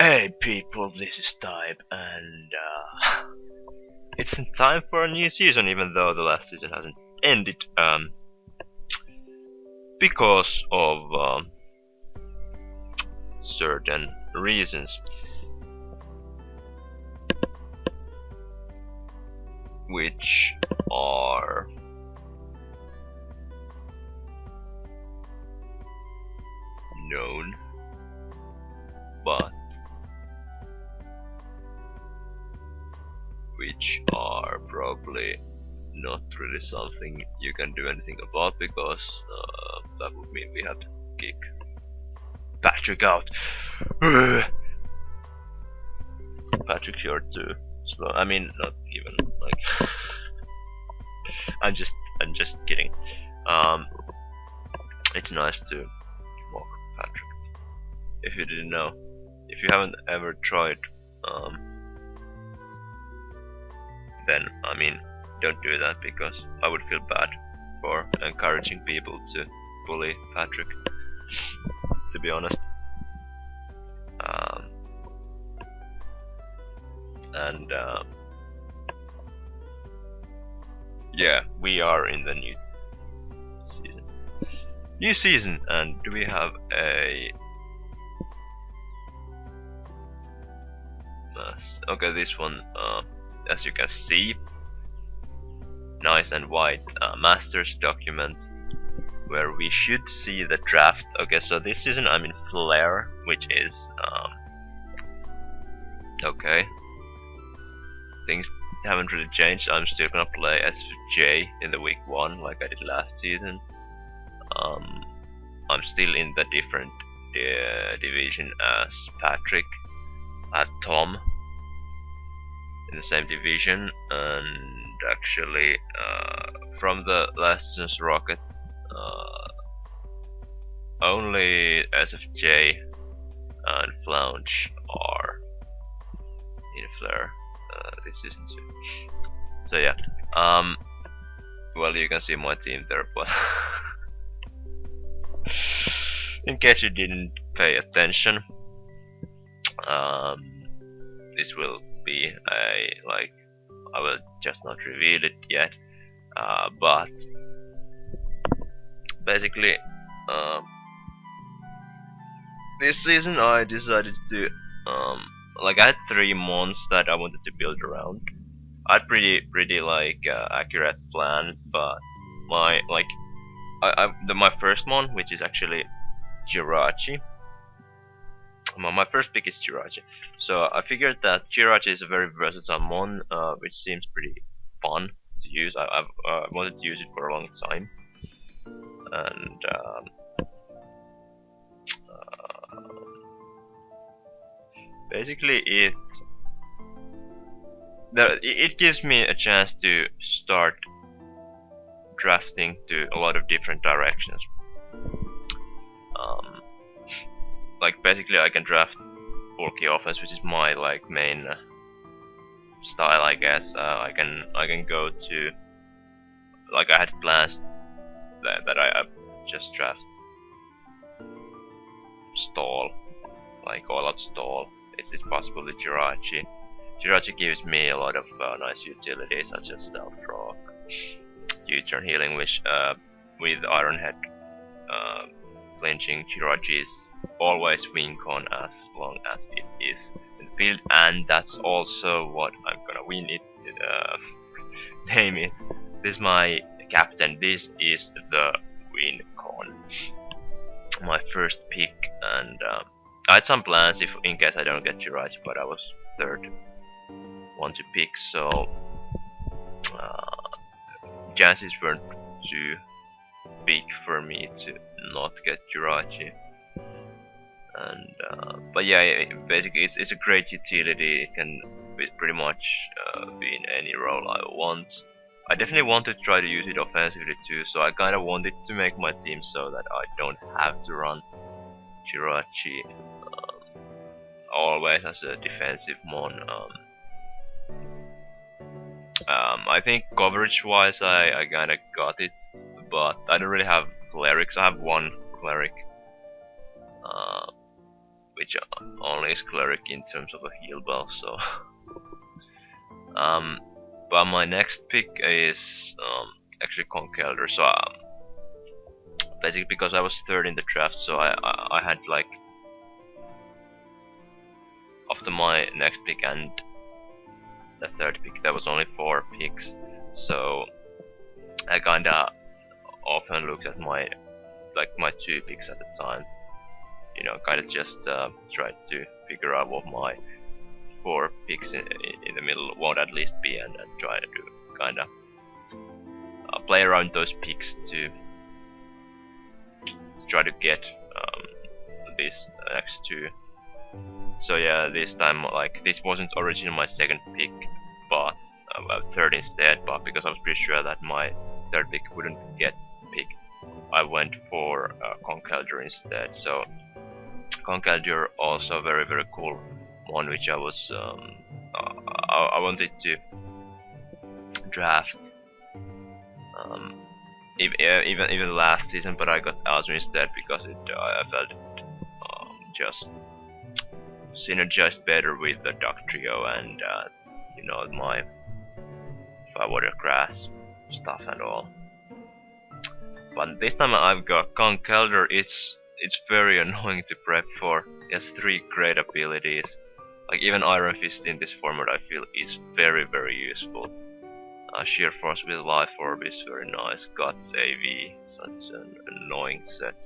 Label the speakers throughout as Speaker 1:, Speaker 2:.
Speaker 1: Hey people, this is Type, and it's time for a new season, even though the last season hasn't ended, because of certain reasons, which are known, but which are probably not really something you can do anything about, because that would mean we have to kick Patrick out. Patrick, you're too slow. I mean, not even like. I'm just kidding. It's nice to mock Patrick. If you didn't know, if you haven't ever tried, then I mean, don't do that, because I would feel bad for encouraging people to bully Patrick, to be honest. And yeah, we are in the new season. New season, and do we have a okay, this one, as you can see, nice and white masters document, where we should see the draft. Okay, so this season I'm in Flare, which is okay. Things haven't really changed. I'm still gonna play as Jay in the week 1 like I did last season. I'm still in the different division as Patrick. I had Tom in the same division, and actually from the last season's Rocket, only SFJ and Flounge are in Flare this season too. So yeah, well, you can see my team there, but in case you didn't pay attention, this will be a, like, I will just not reveal it yet, but basically this season I decided to like, I had 3 months that I wanted to build around. I had pretty like accurate plan, but my my first one, which is actually Jirachi. My first pick is Jirachi, so I figured that Jirachi is a very versatile mon, which seems pretty fun to use. I've wanted to use it for a long time, and basically it gives me a chance to start drafting to a lot of different directions. Like, basically I can draft bulky offense, which is my like main style, I guess. I can go to, like, I had plans that I just draft stall, like all out stall. It's possible with Jirachi. Jirachi gives me a lot of nice utilities, such as Stealth Rock, U-turn healing, which with Ironhead flinching, Jirachi is always win con as long as it is in the field, and that's also what I'm gonna win it. Name it. This is my captain. This is the win con. My first pick, and I had some plans if in case I don't get Jirachi, but I was third one to pick, so chances weren't too big for me to not get Jirachi. And but yeah, basically it's a great utility. It can pretty much be in any role I want. I definitely want to try to use it offensively too, so I kinda wanted to make my team so that I don't have to run Jirachi always as a defensive mon. I think coverage wise I kinda got it, but I don't really have clerics. I have one cleric, which only is cleric in terms of a heal buff. So, but my next pick is actually Conkeldurr. So basically because I was third in the draft, so I had like after my next pick and the third pick there was only 4 picks, so I kinda often looked at my 2 picks at the time, you know, kinda just tried to figure out what my 4 picks in the middle would at least be, and try to kinda play around those picks to try to get these next 2. So yeah, this time, like, this wasn't originally my second pick, but third instead, but because I was pretty sure that my third pick wouldn't get picked, I went for Conkeldurr instead. So Conkeldurr also very cool one, which I was I wanted to draft even last season, but I got Azure instead because I felt it just synergized better with the Dugtrio and you know, my Firewater Grass stuff and all. But this time I've got Conkeldurr. It's very annoying to prep for. It has 3 great abilities. Like even Iron Fist in this format I feel is very useful. Sheer Force with Life Orb is very nice. Guts AV, such an annoying set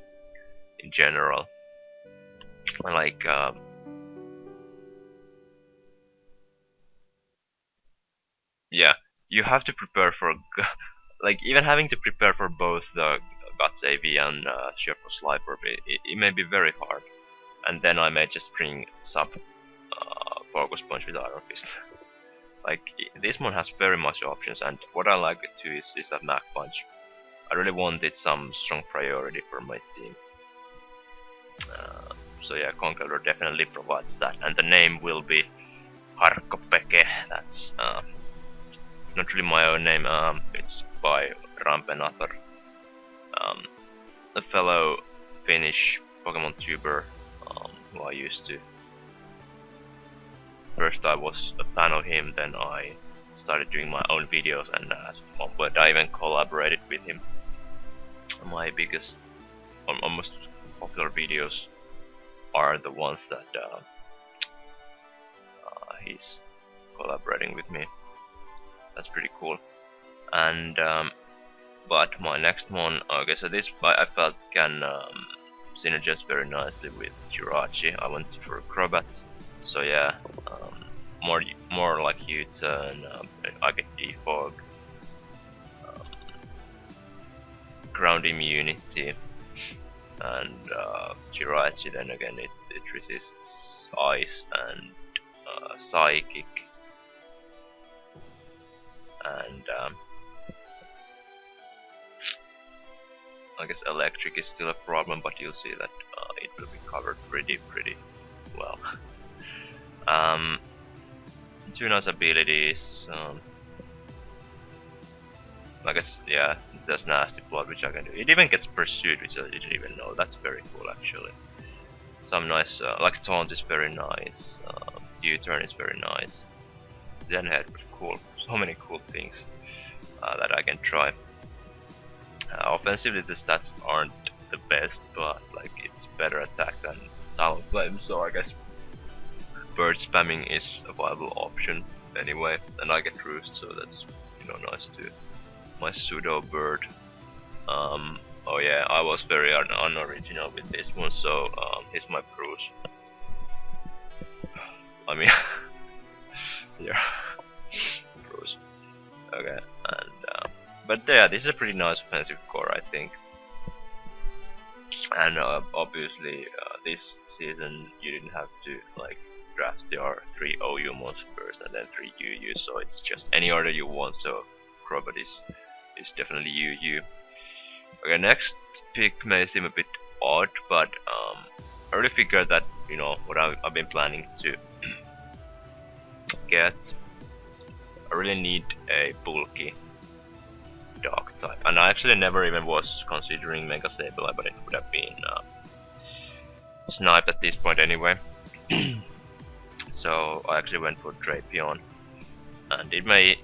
Speaker 1: in general. Like yeah, you have to prepare for like even having to prepare for both the Guts AV and Sheer Force Life Orb, it may be very hard. And then I may just bring sub Focus Punch with Iron Fist. Like, this one has very much options, and what I like too is that Mach Punch. I really wanted some strong priority for my team. So yeah, Conkeldurr definitely provides that, and the name will be Harkkopeke. That's not really my own name. It's by Rampenathor, a fellow Finnish Pokemon tuber who I used to. First I was a fan of him, then I started doing my own videos, and at one point I even collaborated with him. My biggest, almost popular videos are the ones that he's collaborating with me. That's pretty cool. And but my next one, okay, so this I felt can synergize very nicely with Jirachi. I went for Crobat. So yeah, more like U-turn, I get defog, ground immunity, and Jirachi then again it resists ice and psychic, and I guess electric is still a problem, but you'll see that it will be covered pretty well. Two nice abilities. I guess yeah, there's Nasty Plot, which I can do. It even gets Pursuit, which I didn't even know. That's very cool actually. Some nice, like Taunt is very nice. U-turn is very nice. Zen Head, cool. So many cool things that I can try. Offensively, the stats aren't the best, but like it's better attack than Talonflame, so I guess bird spamming is a viable option anyway, and I get Roost, so that's, you know, nice too. My pseudo bird. Oh yeah, I was very unoriginal with this one, so here's my Bruce. I mean, yeah, Bruce. Okay, and but yeah, this is a pretty nice offensive core, I think. And obviously, this season you didn't have to like draft your 3 OU monsters first and then 3 UU, so it's just any order you want. So Crobat is definitely UU. Okay, next pick may seem a bit odd, but I really figured that, you know, what I've been planning to get, I really need a bulky dog type, and I actually never even was considering Mega Sableye, but it would have been sniped at this point anyway. So I actually went for Drapion, and it may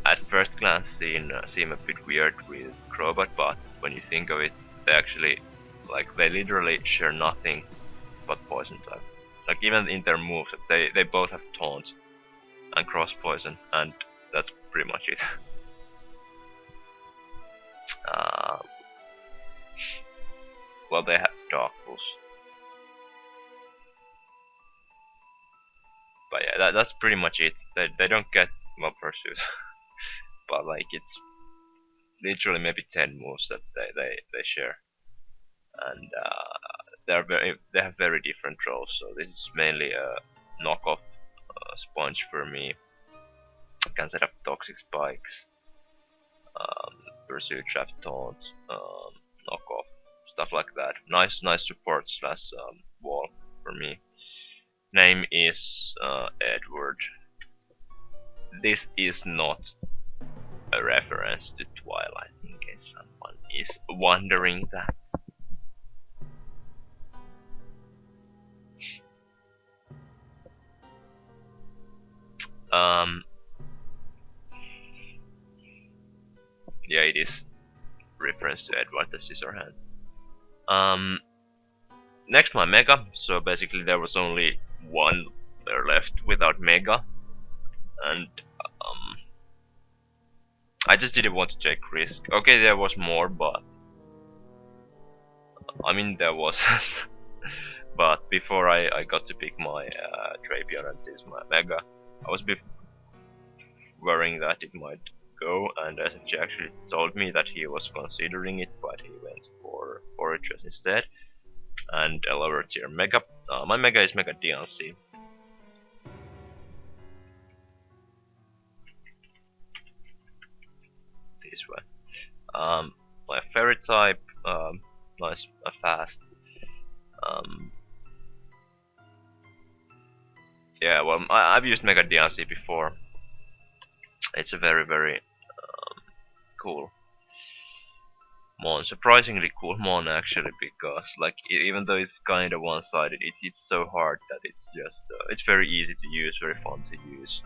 Speaker 1: at first glance seem a bit weird with Crobat, but when you think of it, they actually, like, they literally share nothing but poison type. Like, even in their moves, they both have taunt and cross poison, and that's pretty much it. uh, well, they have Dark Pulse, but yeah, that's pretty much it. They don't get Mob Pursuit, but like it's literally maybe 10 moves that they share, and they have very different roles. So this is mainly a knockoff sponge for me. Can set up toxic spikes, pursue trap taunt, knockoff, stuff like that. Nice support slash wall for me. Name is Edward. This is not a reference to Twilight, in case someone is wondering that. Yeah, it is reference to Edward the Scissorhand. Next, my Mega. So basically, there was only one player left without Mega, and I just didn't want to take risk. Okay, there was more, but I mean there was. But before I got to pick my Drapion and this my Mega, I was a bit worrying that it might go, and SFG actually told me that he was considering it, but he went for Fortress instead, and a lower tier Mega. My Mega is Mega DLC. This one. My fairy type, nice, fast. Yeah, well, I've used Mega DLC before. It's a very cool mon, surprisingly cool mon actually, because like even though it's kind of one-sided, it's so hard that it's just it's very easy to use, very fun to use.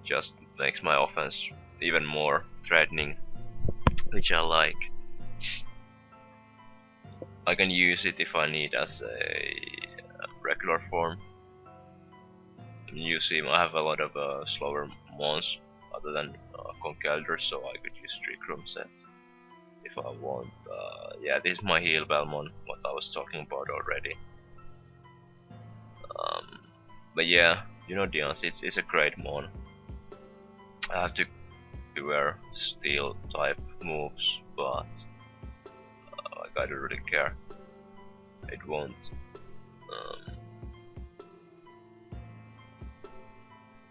Speaker 1: Just makes my offense even more threatening, which I like. I can use it if I need as a regular form. You see, I have a lot of slower mons other than Conkeldurr, so I could use Trick Room sets if I want. Yeah, this is my heal Belmon, what I was talking about already. But yeah, you know, Dions, it's a great mon. I have to beware steel type moves, but like I don't really care. It won't.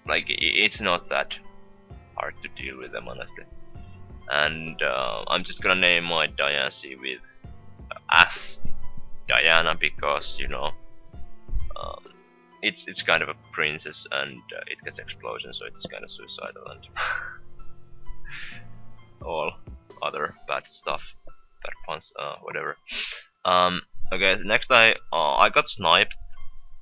Speaker 1: Like it's not that hard to deal with them, honestly. And I'm just gonna name my Diancie with as Diana, because you know it's kind of a princess, and it gets explosions, so it's kind of suicidal and all other bad stuff, bad puns, whatever. Okay, next I got sniped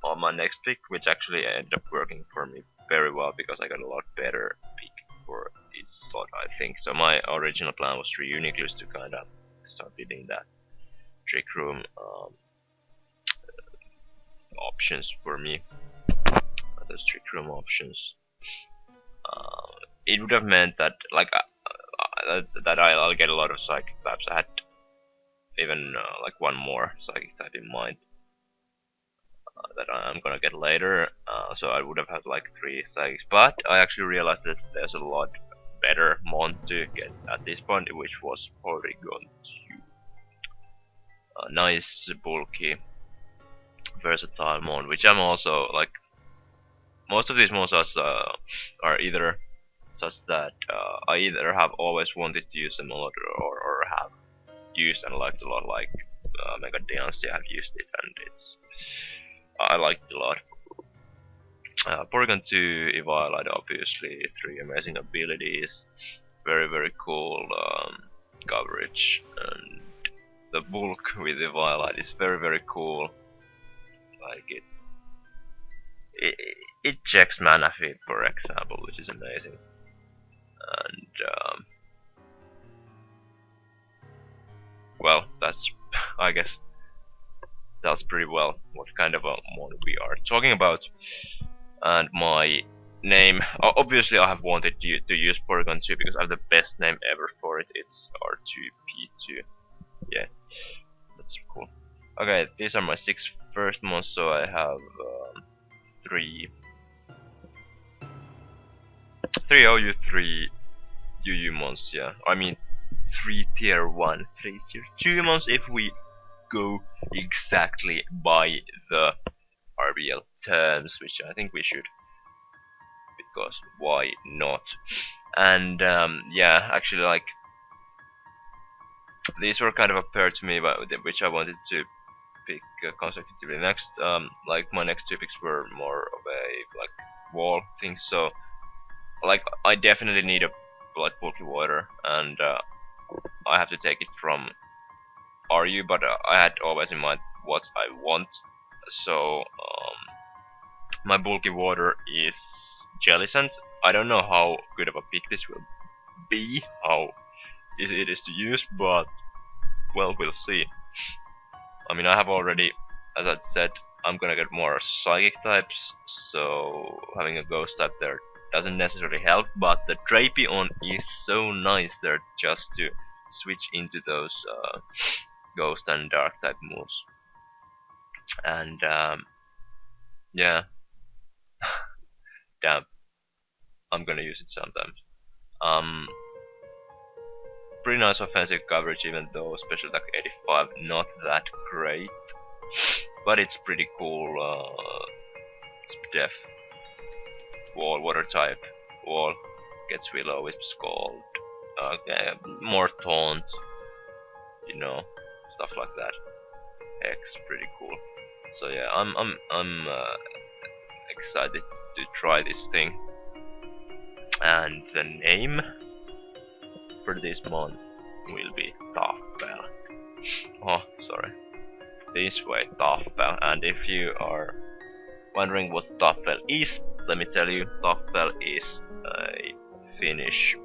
Speaker 1: on my next pick, which actually ended up working for me very well because I got a lot better pick for this slot, I think. So my original plan was 3 Uniclus to kind of start building that Trick Room options for me. Those Trick Room options. It would have meant that like that I'll get a lot of Psychic types. I had even like one more Psychic type in mind that I'm gonna get later, so I would have had like 3 Psychics, but I actually realized that there's a lot better mon to get at this point, which was Porygon 2. Nice, bulky, versatile mon, which I'm also like. Most of these mons are either such that I either have always wanted to use them a lot, or have used and liked a lot, like Mega Diancie. I've used it and I liked it a lot. Porygon 2, Eviolite, obviously, 3 amazing abilities. very cool coverage, and the bulk with the Violet is very cool. Like it, it checks mana feed, for example, which is amazing. And well, that's I guess that's pretty well what kind of a mod we are talking about. And my name, obviously I have wanted to use Porygon 2 because I have the best name ever for it. It's R2P2. Yeah, that's cool. Okay, these are my 6 first months, so I have 3 OU, 3 UU months, yeah. I mean 3 tier 1, 3 tier 2 months if we go exactly by the RBL terms, which I think we should, because why not? And yeah, actually, like, these were kind of a pair to me, but which I wanted to pick consecutively. Next, like my next 2 picks were more of a like wall thing, so like I definitely need a like bulky water, and I have to take it from RU, but I had always in mind what I want. So my bulky water is Jellicent. I don't know how good of a pick this will be, how easy it is to use, but well, we'll see. I mean, I have already, as I said, I'm gonna get more psychic types, so having a ghost type there doesn't necessarily help, but the Drapion is so nice there just to switch into those ghost and dark type moves. And yeah, damn, I'm gonna use it sometimes. Pretty nice offensive coverage, even though special attack 85 not that great, but it's pretty cool. It's def, wall, water type, wall, gets Willow, Wisp, Scald, more taunt, you know, stuff like that. X, pretty cool. So yeah, I'm excited to try this thing. And the name for this month will be Taffel. Oh, sorry. This way, Taffel. And if you are wondering what Taffel is, let me tell you, Taffel is a Finnish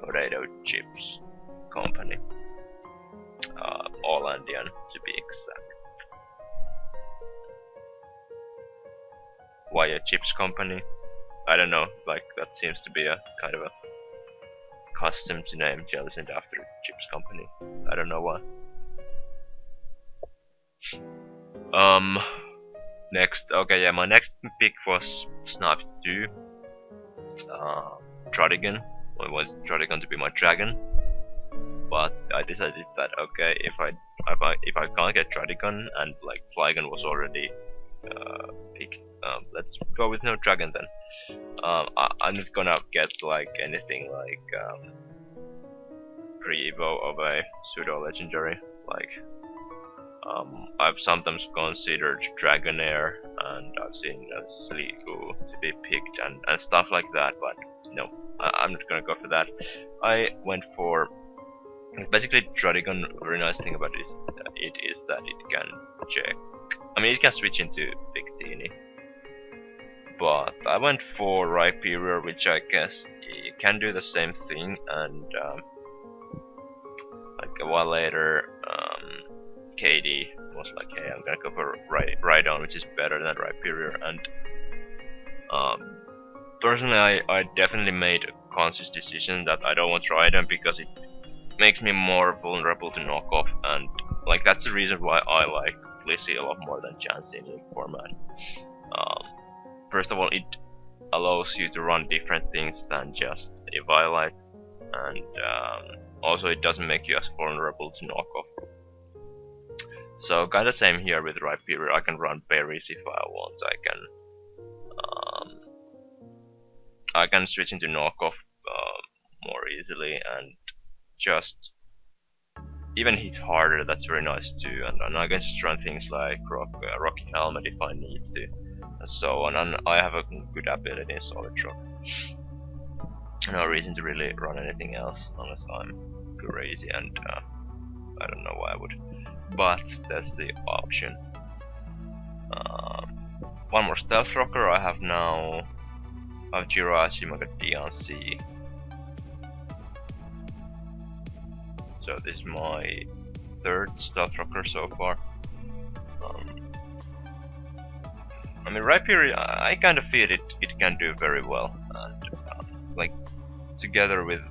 Speaker 1: potato chips company. Ålandian to be exact. Why a chips company? I don't know, like that seems to be a kind of a custom to name Jellicent after chips company. I don't know why. Next, okay, yeah, my next pick was Snap 2. Trodigan. I wanted Trodigan to be my dragon, but I decided that okay, if I can't get Trodigan and like Flygon was already picked, let's go with no dragon then. I'm not gonna get like anything like pre-evo of a pseudo legendary. Like I've sometimes considered Dragonair, and I've seen Sliggoo to be picked and stuff like that, but no, I'm not gonna go for that. I went for basically Trodigon. Very nice thing about it is that it can check. I mean, it can switch into Victini, but I went for Rhyperior, which I guess it can do the same thing, and like a while later, KD was like, hey, I'm gonna go for Rhydon, which is better than Rhyperior, and personally, I definitely made a conscious decision that I don't want Rhydon because it makes me more vulnerable to knockoff, and like that's the reason why I like Blissey a lot more than Chansey in League format. First of all, it allows you to run different things than just a Violet, and also it doesn't make you as vulnerable to knockoff. So kinda same here with Rhyperior. I can run berries if I want. I can switch into knockoff more easily and just even hit harder. That's very nice too. And I can just run things like Rocky Helmet if I need to, and so on. And I have a good ability in Solid Rock. No reason to really run anything else unless I'm crazy, and I don't know why I would. But that's the option. One more stealth rocker I have now. I have Jirachi, Magadiansi. So this is my third stealth rocker so far. I mean, Rhyperior, I kind of feel it can do very well, and like together with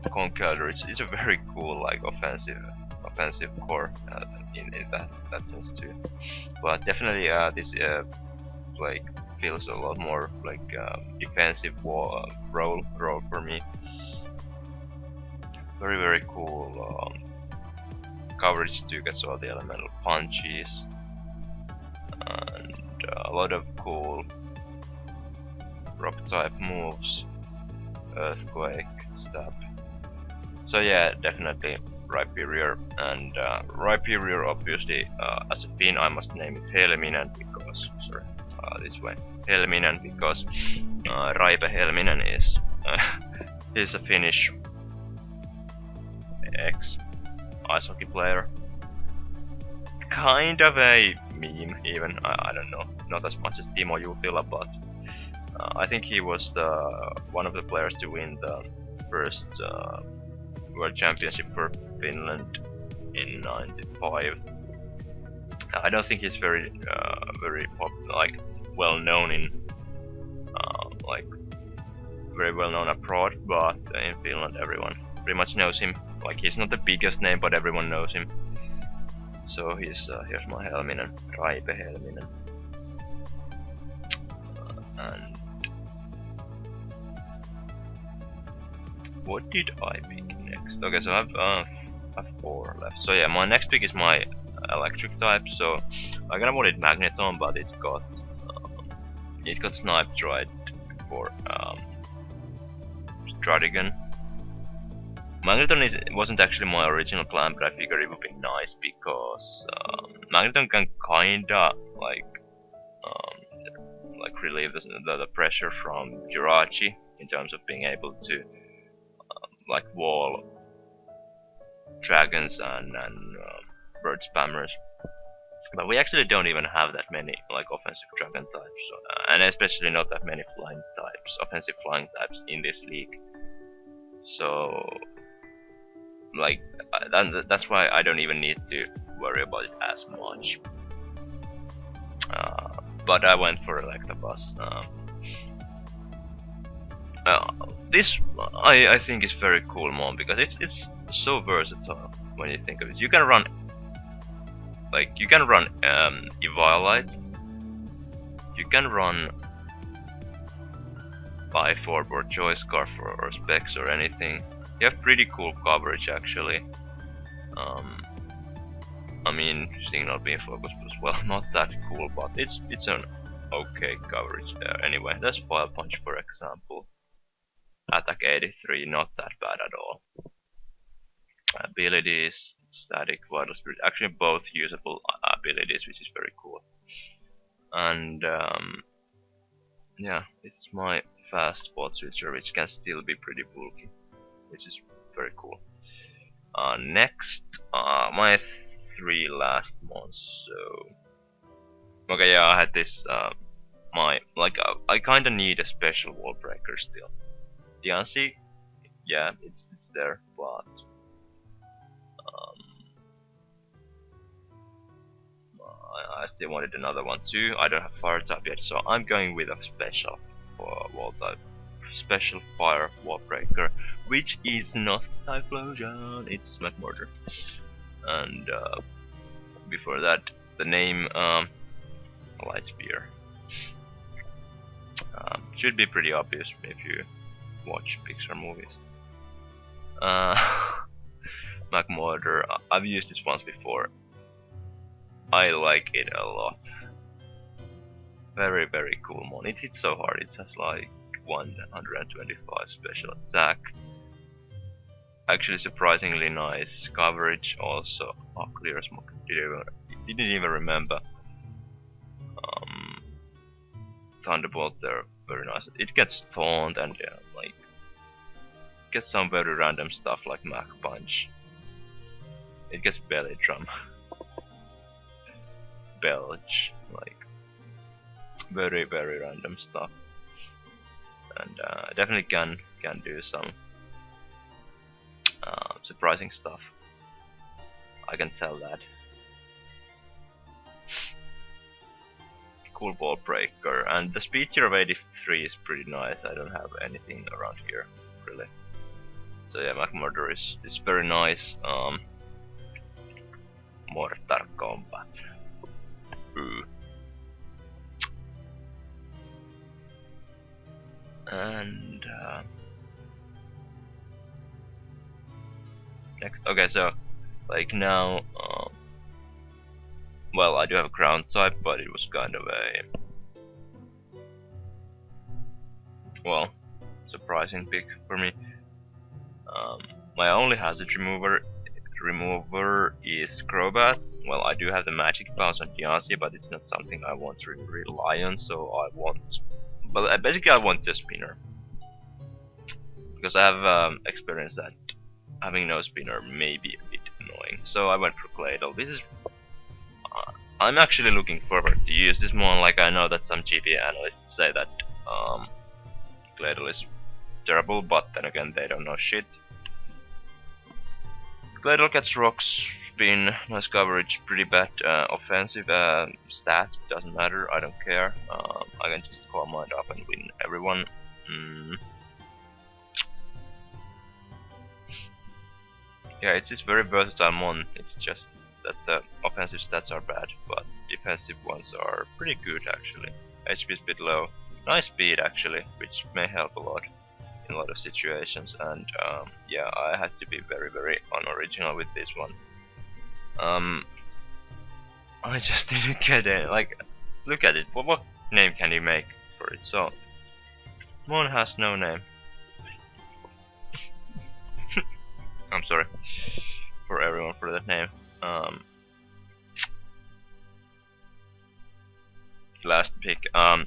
Speaker 1: Conkeldurr, it's a very cool like offensive core in that sense too. But definitely this like feels a lot more like defensive role for me. Very cool coverage to get all the elemental punches, and a lot of cool rock type moves, earthquake, stab. So yeah, definitely Rhyperior, and Rhyperior obviously as a Finn I must name it Helminen because this way Helminen because Raipe Helminen is he's a Finnish ex ice hockey player, kind of a meme even. I don't know, not as much as Timo Juutila, but I think he was one of the players to win the first World Championship for Finland in '95. I don't think he's very like well known in like very well known abroad, but in Finland everyone pretty much knows him. Like he's not the biggest name, but everyone knows him. So here's my Helminen, Raipe Helminen, and what did I pick next? Okay, so I have 4 left. So yeah, my next pick is my electric type. So I kinda wanted Magneton, but it got sniped right for Stradigan. Magneton wasn't actually my original plan, but I figured it would be nice because Magneton can kinda like relieve the pressure from Jirachi in terms of being able to like wall dragons and bird spammers. But we actually don't even have that many like offensive dragon types, and especially not that many flying types, offensive flying types in this league. So like that's why I don't even need to worry about it as much. But I went for Electabuzz. This I think is very cool mon because it's so versatile when you think of it. You can run Eviolite, you can run Life-Orb or Joy Scarf or Specs or anything. You have pretty cool coverage actually. I mean, Signal Beam Focus as well, not that cool, but it's an okay coverage there. Anyway, that's File Punch for example. Attack 83, not that bad at all. Abilities, Static, Vital Spirit, actually both usable abilities, which is very cool. And yeah, it's my fast spot switcher, which can still be pretty bulky, which is very cool. Next, my 3 last ones. So okay, yeah, I had this I kinda need a special wall breaker still. Diancie, yeah, it's there, but I still wanted another one too. I don't have fire type yet, so I'm going with a special wall type, special fire wall breaker, which is not Typhlosion, it's Magmortar. And before that, the name Light Spear. Should be pretty obvious if you watch Pixar movies. Magmortar, I've used this once before. I like it a lot. Very cool mon. It hits so hard, it has like 125 special attack. Actually surprisingly nice coverage also. Oh, Clear Smoke, didn't even remember. Thunderbolt there, very nice. It gets taunt and like get some very random stuff like Mach Punch. It gets Belly Drum. Belch, like very random stuff. And definitely can do some surprising stuff. I can tell that. Cool Ball Breaker, and the speed tier of 83 is pretty nice. I don't have anything around here really. So yeah, McMurder is very nice. Mortar Combat. Ooh. And next, okay, so like now, well, I do have a ground type, but it was kind of a, well, surprising pick for me. My only hazard remover is Crobat. Well, I do have the magic bounce on Diancie, but it's not something I want to rely on, so I want, but basically I want the spinner, because I have experienced that having no spinner may be a bit annoying. So I went for Claydol. This is I'm actually looking forward to use this one. Like, I know that some GP analysts say that Claydol is terrible, but then again they don't know shit. Claydol gets rocks, spin, nice coverage, pretty bad offensive stats, doesn't matter, I don't care. I can just Calm Mind up and win everyone. Yeah, it's this very versatile mon, it's just that the offensive stats are bad, but defensive ones are pretty good actually. HP is a bit low, nice speed actually, which may help a lot in a lot of situations, and yeah, I had to be very unoriginal with this one. I just didn't get it, like, look at it, what name can you make for it? So, Mon has no name. I'm sorry for everyone for that name. Last pick. I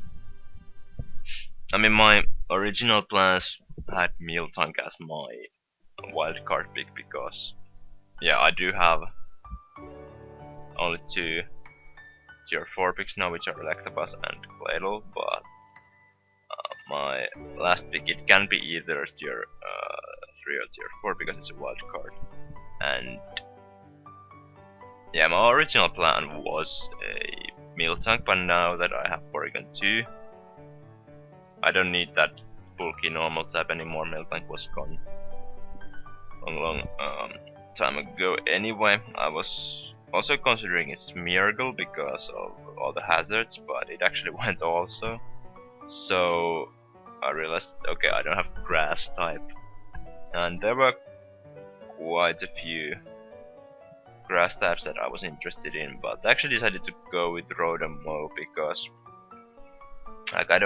Speaker 1: mean, my original plans had Miltank as my wildcard pick because, yeah, I do have only 2 tier 4 picks now, which are Electabuzz and Claydol, but my last pick, it can be either tier 3 or tier 4 because it's a wild card. And yeah, my original plan was a Miltank, but now that I have Porygon 2, I don't need that bulky normal type anymore. Miltank was gone long time ago anyway. I was also considering a Smeargle because of all the hazards, but it actually went also. So I realized, okay, I don't have grass type, and there were quite a few grass types that I was interested in, but I actually decided to go with Rotom-Mow because, like, I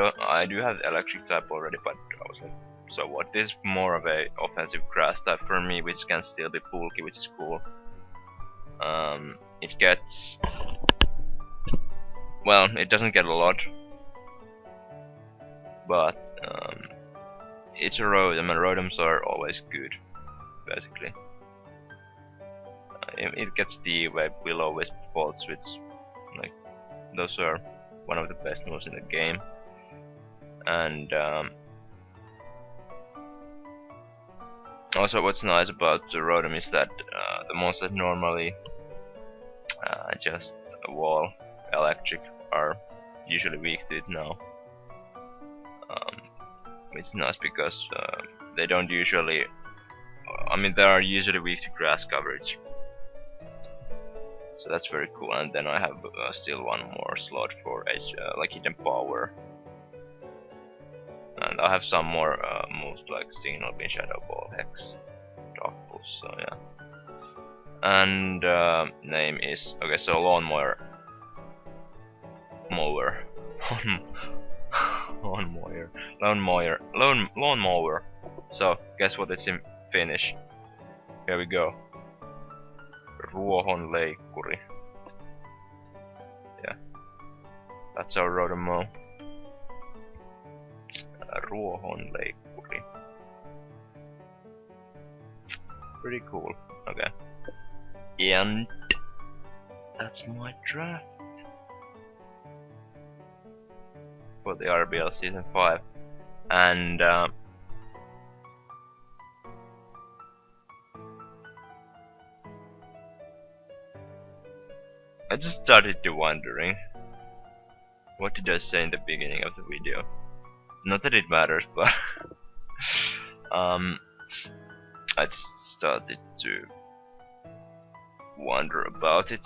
Speaker 1: do have electric type already, but I was like, so what? This is more of a offensive grass type for me, which can still be bulky, which is cool. It gets, well, it doesn't get a lot, but it's a Rotom, and Rotoms are always good, basically. It gets the web, Will-O-Wisp, Volt Switch, like, those are one of the best moves in the game. And also what's nice about the Rotom is that the monsters normally just wall electric are usually weak to it now. It's nice because they don't usually, I mean, they are usually weak to grass coverage. So that's very cool, and then I have still one more slot for like Hidden Power. And I have some more moves like Signal Beam, Shadow Ball, Hex, Dark Pulse, so yeah. And name is, okay, so Lawnmower. Lawnmower. So guess what it's in Finnish? Here we go. Ruohonleikkuri. Yeah, that's our Rotom-Mow. Ruohonleikkuri. Pretty cool. Okay. And that's my draft for the RBL Season 5. And I just started to wondering, what did I say in the beginning of the video? Not that it matters, but I just started to wonder about it.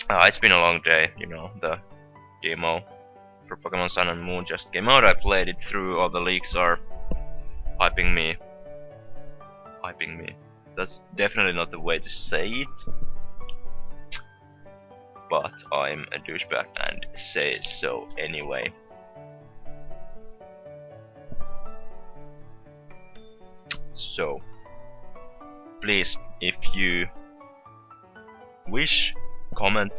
Speaker 1: It's been a long day, you know, the demo for Pokemon Sun and Moon just came out. I played it through, all the leaks are hyping me. That's definitely not the way to say it, but I'm a douchebag and say so anyway. So, please, if you wish, comment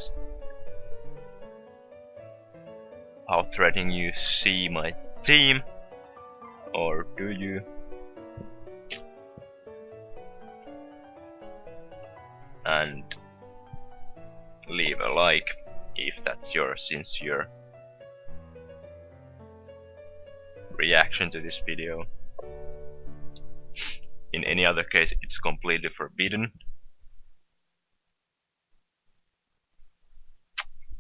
Speaker 1: how threatening you see my team, or do you? And leave a like if that's your sincere reaction to this video. In any other case, it's completely forbidden.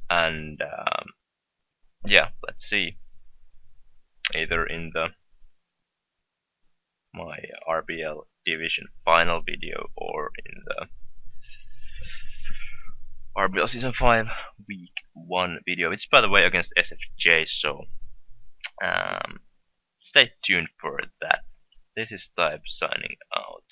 Speaker 1: And yeah, let's see. Either in my RBL Division final video or in the RBL Season 5 Week 1 video. It's, by the way, against SFJ, so stay tuned for that. This is Type signing out.